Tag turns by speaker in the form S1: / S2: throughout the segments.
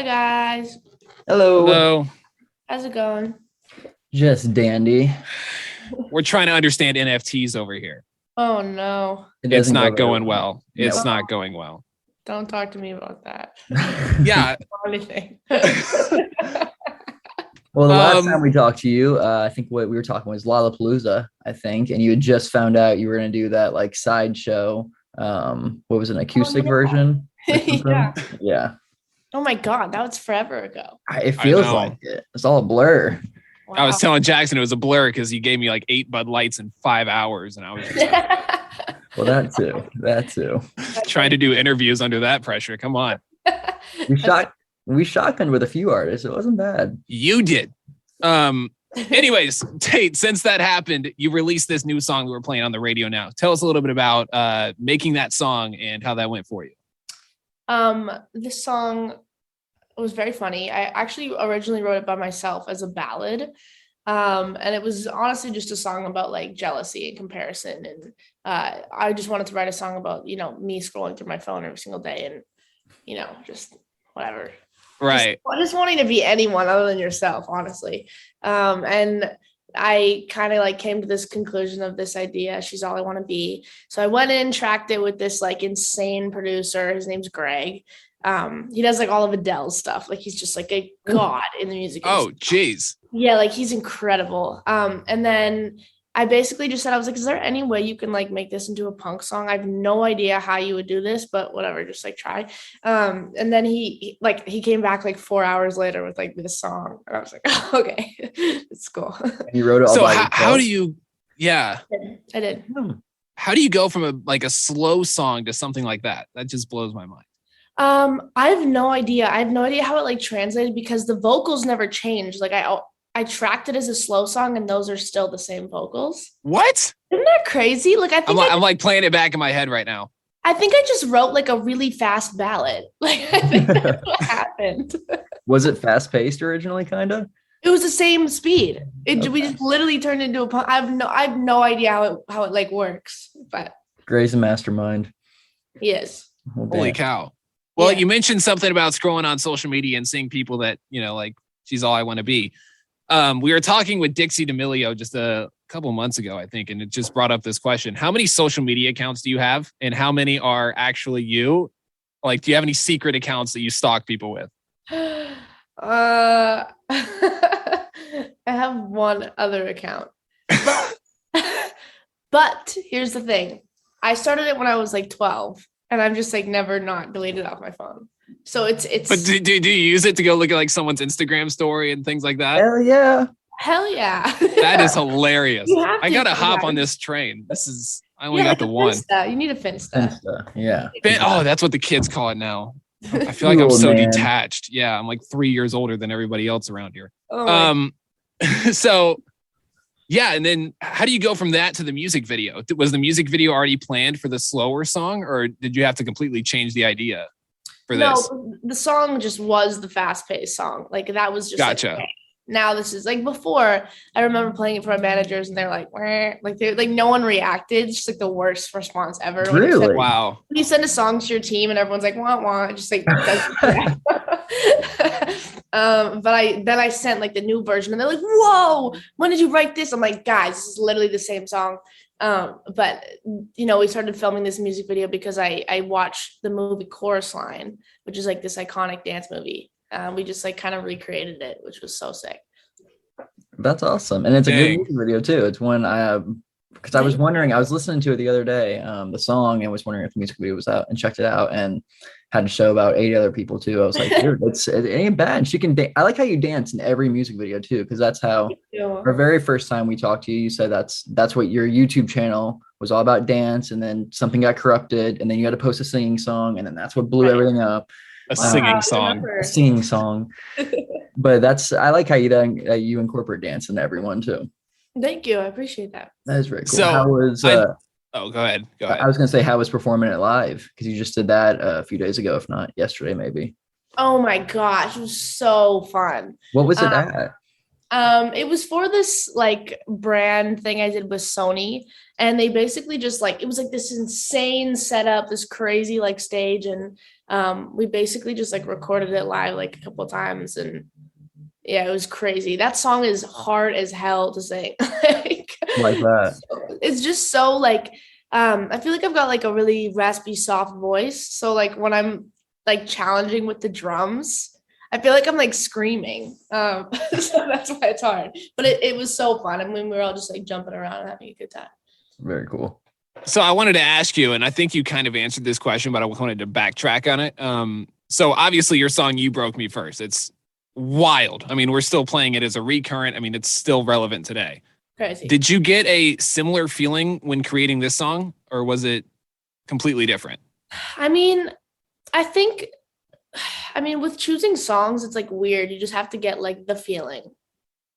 S1: Hi guys.
S2: Hello.
S3: Hello.
S1: How's it going?
S2: Just dandy.
S3: We're trying to understand NFTs over here.
S1: Oh no.
S3: It's
S2: doesn't
S3: not
S2: go
S3: going well.
S2: No.
S3: It's not going well.
S1: Don't talk to me about that.
S3: Yeah.
S1: Or anything.
S2: Well, the last time we talked to you, I think what we were talking was Lollapalooza, I think, and you had just found out you were going to do that like sideshow. What was it, an acoustic version?
S1: Yeah.
S2: Yeah.
S1: Oh my God, that was forever ago.
S2: It feels like it. It's all a blur.
S1: Wow.
S3: I was telling Jackson it was a blur because he gave me like 8 Bud Lights in 5 hours, and I was just
S2: Well, that too.
S3: trying to do interviews under that pressure. Come on.
S2: We shotgunned with a few artists. It wasn't bad.
S3: You did. Anyways, Tate, since that happened, you released this new song that we're playing on the radio now. Tell us a little bit about making that song and how that went for you.
S1: This song was very funny. I actually originally wrote it by myself as a ballad. And it was honestly just a song about like jealousy and comparison. And I just wanted to write a song about, me scrolling through my phone every single day and, just whatever.
S3: Right.
S1: Just wanting to be anyone other than yourself, honestly. And I kind of like came to this conclusion of this idea. She's all I want to be. So I went in, tracked it with this like insane producer. His name's Greg. He does like all of Adele's stuff. Like he's just like a god in the music industry.
S3: Oh, geez.
S1: Yeah, like he's incredible. And then I basically just said, I was like, is there any way you can like make this into a punk song? I have no idea how you would do this, but whatever, just like try. And then he came back like 4 hours later with like this song. And I was like, oh, okay, it's cool.
S2: You wrote it all
S3: so
S2: by
S3: how do you, yeah.
S1: I did.
S3: How do you go from a slow song to something like that? That just blows my mind.
S1: I have no idea. I have no idea how it like translated because the vocals never changed. Like I tracked it as a slow song and those are still the same vocals.
S3: What?
S1: Isn't that crazy? Like
S3: I'm like playing it back in my head right now.
S1: I think I just wrote like a really fast ballad. Like I think that's what happened.
S2: Was it fast paced originally, kind of?
S1: It was the same speed.
S2: Okay.
S1: We just literally turned into a. I have no idea how it like works. But
S2: Gray's a mastermind.
S1: Yes.
S2: Well,
S3: Holy
S2: damn.
S3: cow. Well,
S1: Yeah.
S3: You mentioned something about scrolling on social media and seeing people that, like she's all I want to be. We were talking with Dixie D'Amelio just a couple months ago, I think, and it just brought up this question. How many social media accounts do you have? And how many are actually you? Like, do you have any secret accounts that you stalk people with?
S1: I have one other account. But here's the thing. I started it when I was like 12 and I've just like never not deleted it off my phone. So it's
S3: But do you use it to go look at like someone's Instagram story and things like that?
S2: Hell yeah.
S1: hell yeah.
S3: That is hilarious. I gotta
S1: do
S3: hop
S1: that.
S3: on this train. I only got the one.
S1: Finsta. You need a Finsta.
S2: Yeah.
S3: Oh, that's what the kids call it now. I feel like I'm
S2: Cool,
S3: so
S2: man.
S3: detached. Yeah, I'm like 3 years older than everybody else around here.
S1: Oh
S3: So yeah, and then how do you go from that to the music video? Was the music video already planned for the slower song, or did you have to completely change the idea for this?
S1: No, the song just was the fast-paced song. Like that was just
S3: Gotcha.
S1: Like, okay. Now this is like before. I remember playing it for my managers, and they're like, "Wah." Like they're like no one reacted. It's just like the worst response ever. When
S2: Really?
S3: Wow.
S1: you send a song to your team, and everyone's like, "Wah wah," it just like doesn't. But I sent like the new version, and they're like, "Whoa, when did you write this?" I'm like, "Guys, this is literally the same song." But we started filming this music video because I watched the movie Chorus Line, which is like this iconic dance movie. We just like kind of recreated it, which was so sick.
S2: That's awesome. And it's a
S3: Dang.
S2: good music video too. It's one because I was wondering, I was listening to it the other day, the song, and was wondering if the music video was out, and checked it out and had to show about 80 other people too. I was like, dude, it ain't bad. She can I like how you dance in every music video too, because that's how our very first time we talked to you, you said that's what your YouTube channel was all about, dance, and then something got corrupted, and then you had to post a singing song, and then that's what blew everything up.
S3: A singing song.
S2: A singing song. But I like how you incorporate dance in everyone too.
S1: Thank you. I appreciate that.
S2: That is very cool.
S3: So,
S2: how was
S3: go ahead.
S2: I was gonna say, how was performing it live? Because you just did that a few days ago, if not yesterday, maybe.
S1: Oh my gosh, it was so fun.
S2: What was it at?
S1: It was for this like brand thing I did with Sony, and they basically just like it was like this insane setup, this crazy like stage, and we basically just like recorded it live like a couple of times, and yeah, it was crazy. That song is hard as hell to sing.
S2: Like that.
S1: It's just so like I feel like I've got like a really raspy, soft voice. So like when I'm like challenging with the drums, I feel like I'm like screaming. So that's why it's hard. But it was so fun. I mean, we were all just like jumping around and having a good time.
S2: Very cool.
S3: So I wanted to ask you, and I think you kind of answered this question, but I wanted to backtrack on it. So obviously your song "You Broke Me First," it's wild. I mean, we're still playing it as a recurrent. I mean, it's still relevant today.
S1: Crazy.
S3: Did you get a similar feeling when creating this song, or was it completely different?
S1: I mean, with choosing songs, it's like weird. You just have to get like the feeling.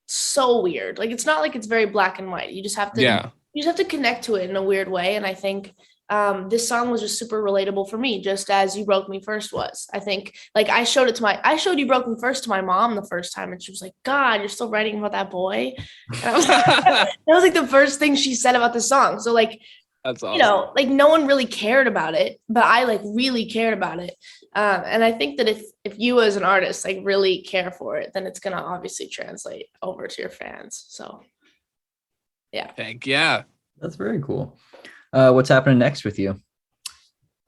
S1: So weird. Like it's not like it's very black and white. You just have to you just have to connect to it in a weird way. And I think this song was just super relatable for me, just as "You Broke Me First" was. I think like I showed "You Broke Me First" to my mom the first time, and she was like, "God, you're still writing about that boy." And I was like, that was like the first thing she said about the song. So like,
S3: that's awesome.
S1: You know, like no one really cared about it, but I like really cared about it. And I think that if you as an artist like really care for it, then it's gonna obviously translate over to your fans. So yeah.
S3: Heck yeah.
S2: That's very cool. What's happening next with you?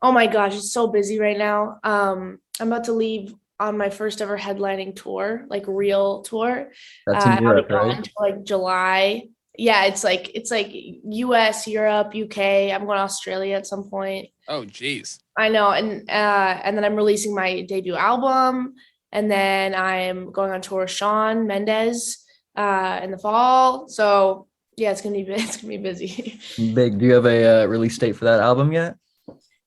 S1: Oh my gosh, it's so busy right now. I'm about to leave on my first ever headlining tour, like real tour.
S2: That's in Europe, right?
S1: Until like July. Yeah, it's like US, Europe, UK. I'm going to Australia at some point.
S3: Oh, geez.
S1: I know. And then I'm releasing my debut album. And then I'm going on tour with Shawn Mendes in the fall. So yeah, it's gonna be busy.
S2: Big. Do you have a release date for that album yet?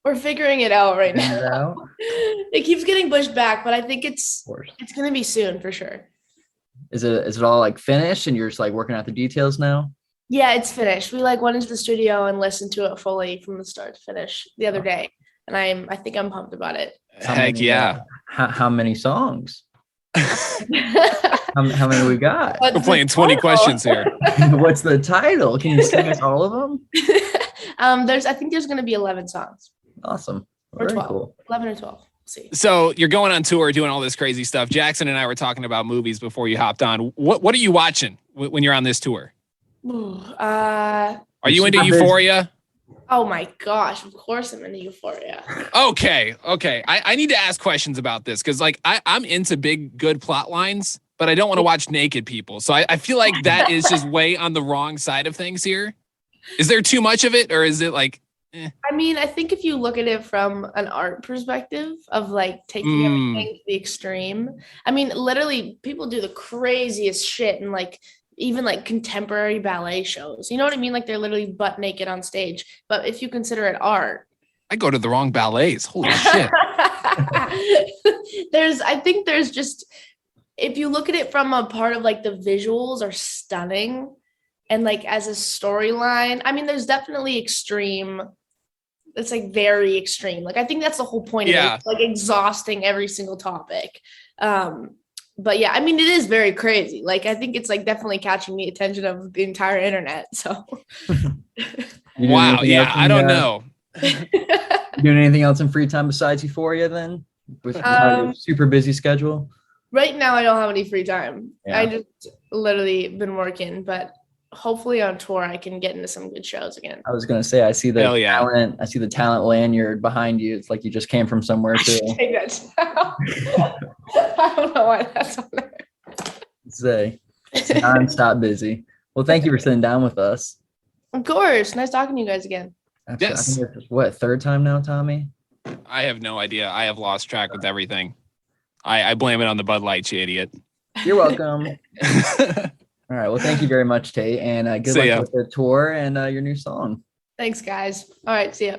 S1: We're figuring it out right now. It keeps getting pushed back, but I think it's gonna be soon for sure.
S2: Is it all like finished and you're just like working out the details now?
S1: Yeah, it's finished. We like went into the studio and listened to it fully from the start to finish the other day, and I think I'm pumped about it.
S3: Heck yeah!
S2: How many songs? how many we got?
S3: We're playing 20 questions here.
S2: What's the title? Can you sing us all of them?
S1: I think there's going to be 11 songs.
S2: Awesome.
S1: Or
S2: Very
S1: 12.
S2: cool.
S1: 11 or 12. We'll see.
S3: So you're going on tour, doing all this crazy stuff. Jackson and I were talking about movies before you hopped on. What are you watching when you're on this tour? Are you into Euphoria?
S1: Oh my gosh, of course I'm into Euphoria.
S3: Okay. I need to ask questions about this because like I'm into big, good plot lines, but I don't want to watch naked people. So I feel like that is just way on the wrong side of things here. Is there too much of it, or is it like
S1: I mean, I think if you look at it from an art perspective of like taking everything to the extreme, I mean, literally people do the craziest shit and like even like contemporary ballet shows. You know what I mean? Like they're literally butt naked on stage. But if you consider it art,
S3: I go to the wrong ballets. Holy shit.
S1: I think there's just, if you look at it from a part of like the visuals are stunning and like as a storyline, I mean, there's definitely extreme. It's like very extreme. Like I think that's the whole point of it, like exhausting every single topic. But yeah, I mean, it is very crazy. Like, I think it's like definitely catching the attention of the entire internet. So,
S3: wow. Yeah. I don't know.
S2: Doing anything else in free time besides Euphoria then? With a super busy schedule?
S1: Right now, I don't have any free time. Yeah. I just literally been working, but hopefully on tour, I can get into some good shows again.
S2: I was going to say, I see the talent. I see the talent lanyard behind you. It's like you just came from somewhere too.
S1: I don't know why that's on there.
S2: It's nonstop busy. Well, thank you for sitting down with us.
S1: Of course. Nice talking to you guys again.
S2: Absolutely. Yes. I think it's what, third time now, Tommy?
S3: I have no idea. I have lost track with everything. I blame it on the Bud Light, you idiot.
S2: You're welcome. All right. Well, thank you very much, Tate, and good luck with the tour and your new song.
S1: Thanks, guys. All right. See ya.